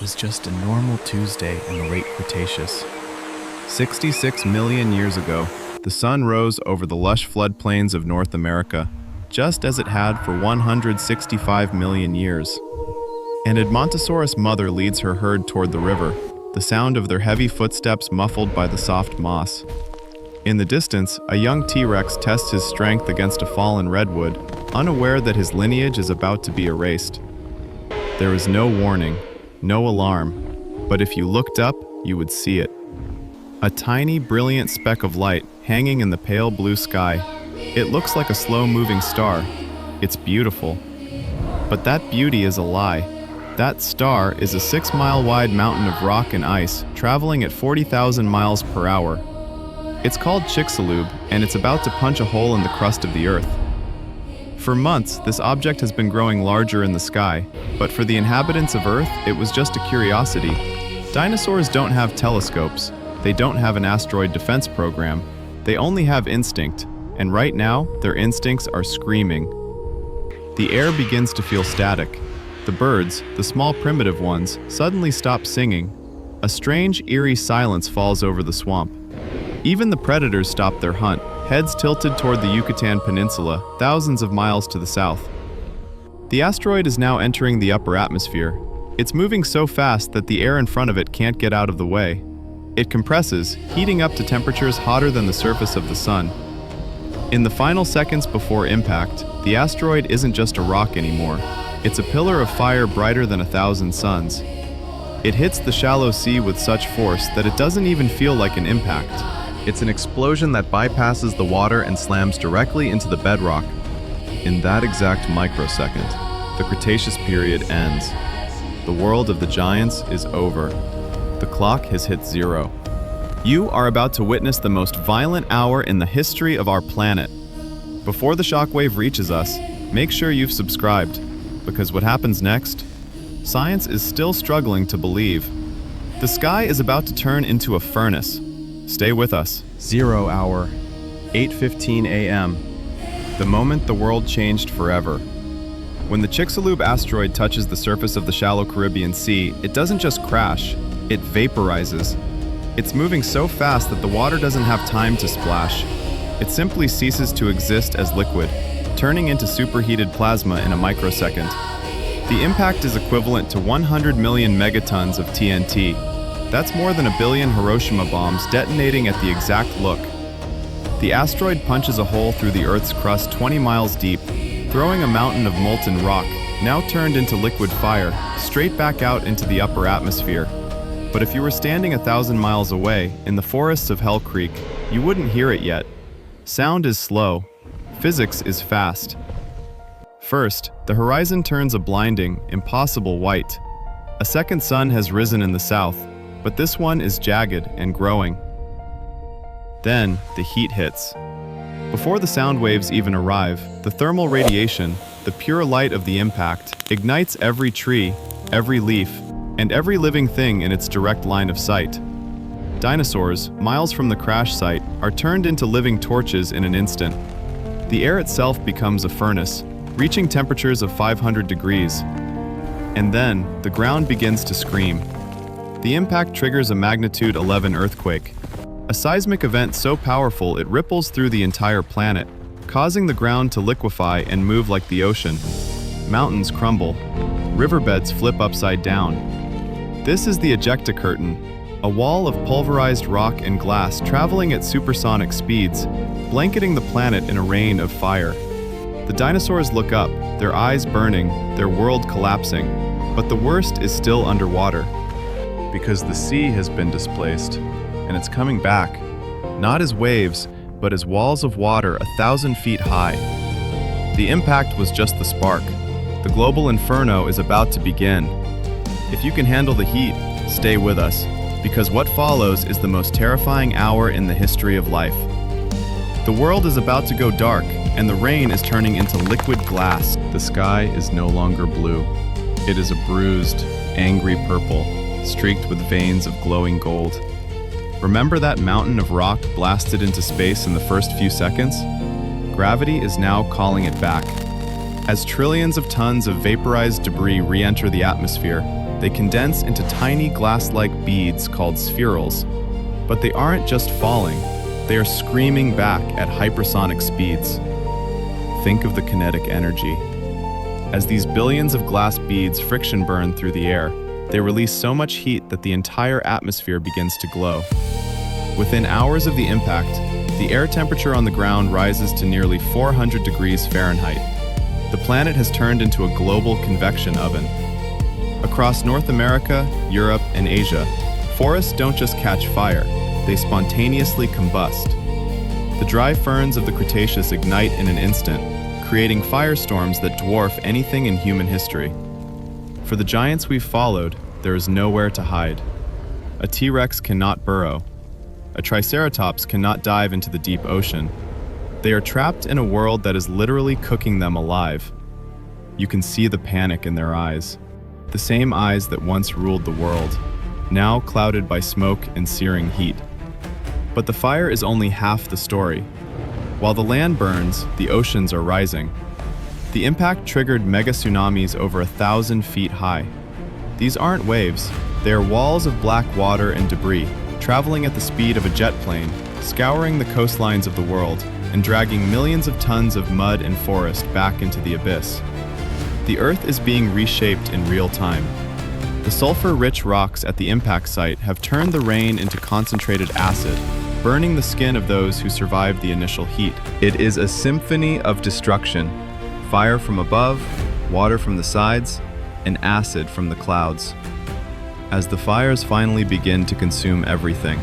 was just a normal Tuesday in the late Cretaceous. 66 million years ago, the sun rose over the lush floodplains of North America, just as it had for 165 million years. An Edmontosaurus mother leads her herd toward the river, the sound of their heavy footsteps muffled by the soft moss. In the distance, a young T-Rex tests his strength against a fallen redwood, unaware that his lineage is about to be erased. There is no warning, no alarm, but if you looked up, you would see it. A tiny, brilliant speck of light hanging in the pale blue sky. It looks like a slow-moving star. It's beautiful. But that beauty is a lie. That star is a 6-mile-wide mountain of rock and ice traveling at 40,000 miles per hour. It's called Chicxulub, and it's about to punch a hole in the crust of the Earth. For months, this object has been growing larger in the sky, but for the inhabitants of Earth, it was just a curiosity. Dinosaurs don't have telescopes. They don't have an asteroid defense program. They only have instinct, and right now, their instincts are screaming. The air begins to feel static. The birds, the small primitive ones, suddenly stop singing. A strange, eerie silence falls over the swamp. Even the predators stop their hunt, heads tilted toward the Yucatan Peninsula, thousands of miles to the south. The asteroid is now entering the upper atmosphere. It's moving so fast that the air in front of it can't get out of the way. It compresses, heating up to temperatures hotter than the surface of the sun. In the final seconds before impact, the asteroid isn't just a rock anymore. It's a pillar of fire brighter than 1,000 suns. It hits the shallow sea with such force that it doesn't even feel like an impact. It's an explosion that bypasses the water and slams directly into the bedrock. In that exact microsecond, the Cretaceous period ends. The world of the giants is over. The clock has hit zero. You are about to witness the most violent hour in the history of our planet. Before the shockwave reaches us, make sure you've subscribed, because what happens next? Science is still struggling to believe. The sky is about to turn into a furnace. Stay with us. 0 hour, 8:15 a.m. The moment the world changed forever. When the Chicxulub asteroid touches the surface of the shallow Caribbean Sea, it doesn't just crash, it vaporizes. It's moving so fast that the water doesn't have time to splash. It simply ceases to exist as liquid, turning into superheated plasma in a microsecond. The impact is equivalent to 100 million megatons of TNT. That's more than 1 billion Hiroshima bombs detonating at the exact look. The asteroid punches a hole through the Earth's crust 20 miles deep, throwing a mountain of molten rock, now turned into liquid fire, straight back out into the upper atmosphere. But if you were standing 1,000 miles away, in the forests of Hell Creek, you wouldn't hear it yet. Sound is slow. Physics is fast. First, the horizon turns a blinding, impossible white. A second sun has risen in the south, but this one is jagged and growing. Then, the heat hits. Before the sound waves even arrive, the thermal radiation, the pure light of the impact, ignites every tree, every leaf, and every living thing in its direct line of sight. Dinosaurs, miles from the crash site, are turned into living torches in an instant. The air itself becomes a furnace, reaching temperatures of 500 degrees. And then, the ground begins to scream. The impact triggers a magnitude 11 earthquake, a seismic event so powerful it ripples through the entire planet, causing the ground to liquefy and move like the ocean. Mountains crumble. Riverbeds flip upside down. This is the ejecta curtain, a wall of pulverized rock and glass traveling at supersonic speeds, blanketing the planet in a rain of fire. The dinosaurs look up, their eyes burning, their world collapsing, but the worst is still underwater. Because the sea has been displaced, and it's coming back, not as waves, but as walls of water 1,000 feet high. The impact was just the spark. The global inferno is about to begin. If you can handle the heat, stay with us, because what follows is the most terrifying hour in the history of life. The world is about to go dark, and the rain is turning into liquid glass. The sky is no longer blue. It is a bruised, angry purple, streaked with veins of glowing gold. Remember that mountain of rock blasted into space in the first few seconds? Gravity is now calling it back. As trillions of tons of vaporized debris re-enter the atmosphere, They condense into tiny glass-like beads called spherules. But they aren't just falling, they are screaming back at hypersonic speeds. Think of the kinetic energy. As these billions of glass beads friction burn through the air, they release so much heat that the entire atmosphere begins to glow. Within hours of the impact, the air temperature on the ground rises to nearly 400 degrees Fahrenheit. The planet has turned into a global convection oven. Across North America, Europe, and Asia, forests don't just catch fire, they spontaneously combust. The dry ferns of the Cretaceous ignite in an instant, creating firestorms that dwarf anything in human history. For the giants we've followed, there is nowhere to hide. A T-Rex cannot burrow. A Triceratops cannot dive into the deep ocean. They are trapped in a world that is literally cooking them alive. You can see the panic in their eyes. The same eyes that once ruled the world, now clouded by smoke and searing heat. But the fire is only half the story. While the land burns, the oceans are rising. The impact triggered mega tsunamis over 1,000 feet high. These aren't waves, they are walls of black water and debris, traveling at the speed of a jet plane, scouring the coastlines of the world, and dragging millions of tons of mud and forest back into the abyss. The Earth is being reshaped in real time. The sulfur-rich rocks at the impact site have turned the rain into concentrated acid, burning the skin of those who survived the initial heat. It is a symphony of destruction. Fire from above, water from the sides, and acid from the clouds. As the fires finally begin to consume everything,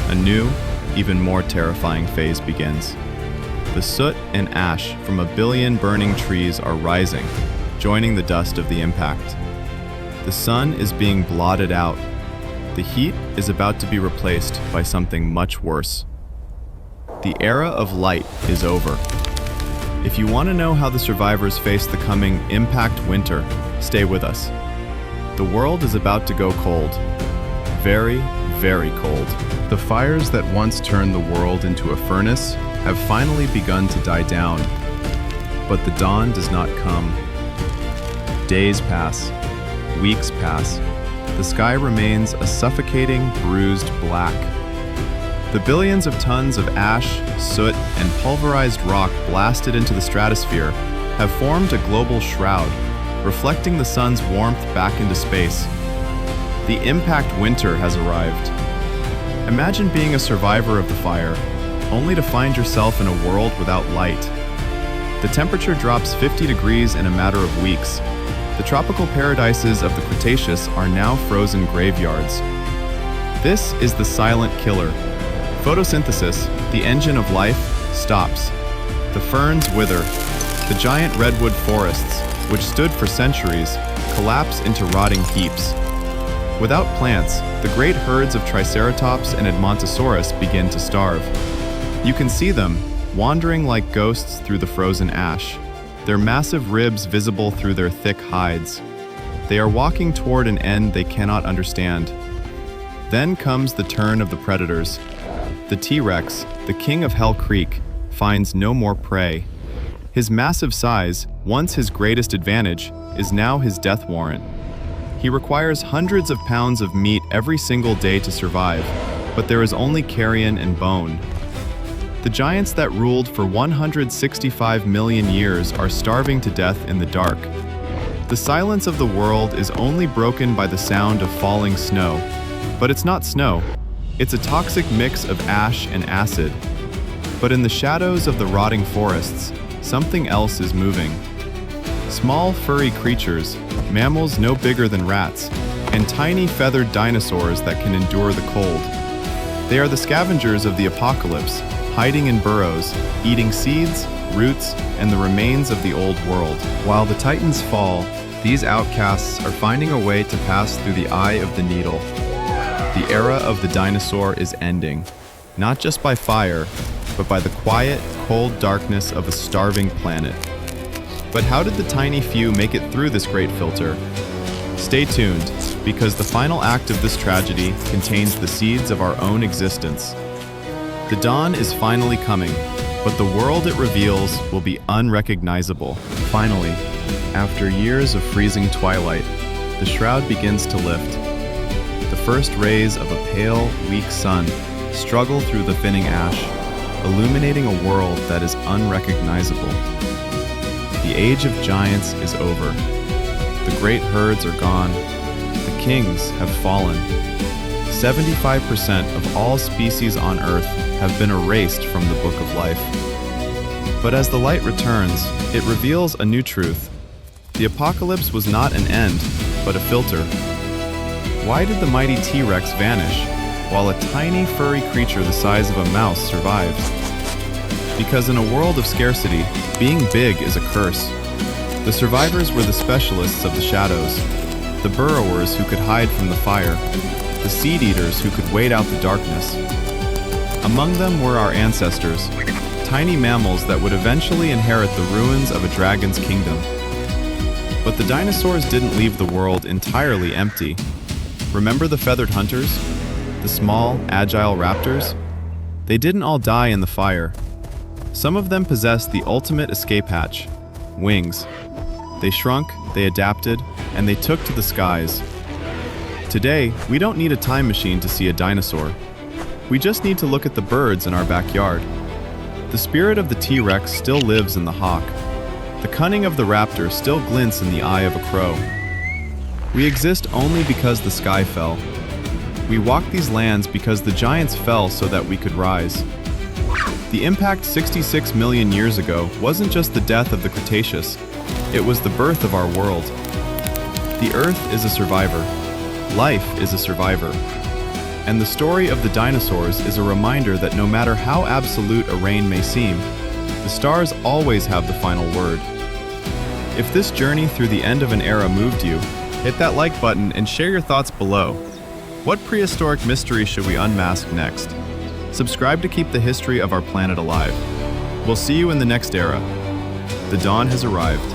a new, even more terrifying phase begins. The soot and ash from 1 billion burning trees are rising, joining the dust of the impact. The sun is being blotted out. The heat is about to be replaced by something much worse. The era of light is over. If you want to know how the survivors face the coming impact winter, stay with us. The world is about to go cold. Very, very cold. The fires that once turned the world into a furnace have finally begun to die down. But the dawn does not come. Days pass. Weeks pass. The sky remains a suffocating, bruised black. The billions of tons of ash, soot, and pulverized rock blasted into the stratosphere have formed a global shroud, reflecting the sun's warmth back into space. The impact winter has arrived. Imagine being a survivor of the fire, only to find yourself in a world without light. The temperature drops 50 degrees in a matter of weeks. The tropical paradises of the Cretaceous are now frozen graveyards. This is the silent killer. Photosynthesis, the engine of life, stops. The ferns wither. The giant redwood forests, which stood for centuries, collapse into rotting heaps. Without plants, the great herds of Triceratops and Edmontosaurus begin to starve. You can see them, wandering like ghosts through the frozen ash, their massive ribs visible through their thick hides. They are walking toward an end they cannot understand. Then comes the turn of the predators. The T-Rex, the king of Hell Creek, finds no more prey. His massive size, once his greatest advantage, is now his death warrant. He requires hundreds of pounds of meat every single day to survive, but there is only carrion and bone. The giants that ruled for 165 million years are starving to death in the dark. The silence of the world is only broken by the sound of falling snow. But it's not snow. It's a toxic mix of ash and acid. But in the shadows of the rotting forests, something else is moving. Small furry creatures, mammals no bigger than rats, and tiny feathered dinosaurs that can endure the cold. They are the scavengers of the apocalypse, hiding in burrows, eating seeds, roots, and the remains of the old world. While the titans fall, these outcasts are finding a way to pass through the eye of the needle. The era of the dinosaur is ending, not just by fire, but by the quiet, cold darkness of a starving planet. But how did the tiny few make it through this great filter? Stay tuned, because the final act of this tragedy contains the seeds of our own existence. The dawn is finally coming, but the world it reveals will be unrecognizable. Finally, after years of freezing twilight, the shroud begins to lift. The first rays of a pale, weak sun struggle through the thinning ash, illuminating a world that is unrecognizable. The age of giants is over. The great herds are gone. The kings have fallen. 75% of all species on Earth have been erased from the Book of Life. But as the light returns, it reveals a new truth. The apocalypse was not an end, but a filter. Why did the mighty T-Rex vanish, while a tiny furry creature the size of a mouse survived? Because in a world of scarcity, being big is a curse. The survivors were the specialists of the shadows, the burrowers who could hide from the fire, the seed-eaters who could wait out the darkness. Among them were our ancestors, tiny mammals that would eventually inherit the ruins of a dragon's kingdom. But the dinosaurs didn't leave the world entirely empty. Remember the feathered hunters? The small, agile raptors? They didn't all die in the fire. Some of them possessed the ultimate escape hatch: wings. They shrunk, they adapted, and they took to the skies. Today, we don't need a time machine to see a dinosaur. We just need to look at the birds in our backyard. The spirit of the T-Rex still lives in the hawk. The cunning of the raptor still glints in the eye of a crow. We exist only because the sky fell. We walk these lands because the giants fell so that we could rise. The impact 66 million years ago wasn't just the death of the Cretaceous, it was the birth of our world. The Earth is a survivor. Life is a survivor. And the story of the dinosaurs is a reminder that no matter how absolute a reign may seem, the stars always have the final word. If this journey through the end of an era moved you, hit that like button and share your thoughts below. What prehistoric mystery should we unmask next? Subscribe to keep the history of our planet alive. We'll see you in the next era. The dawn has arrived.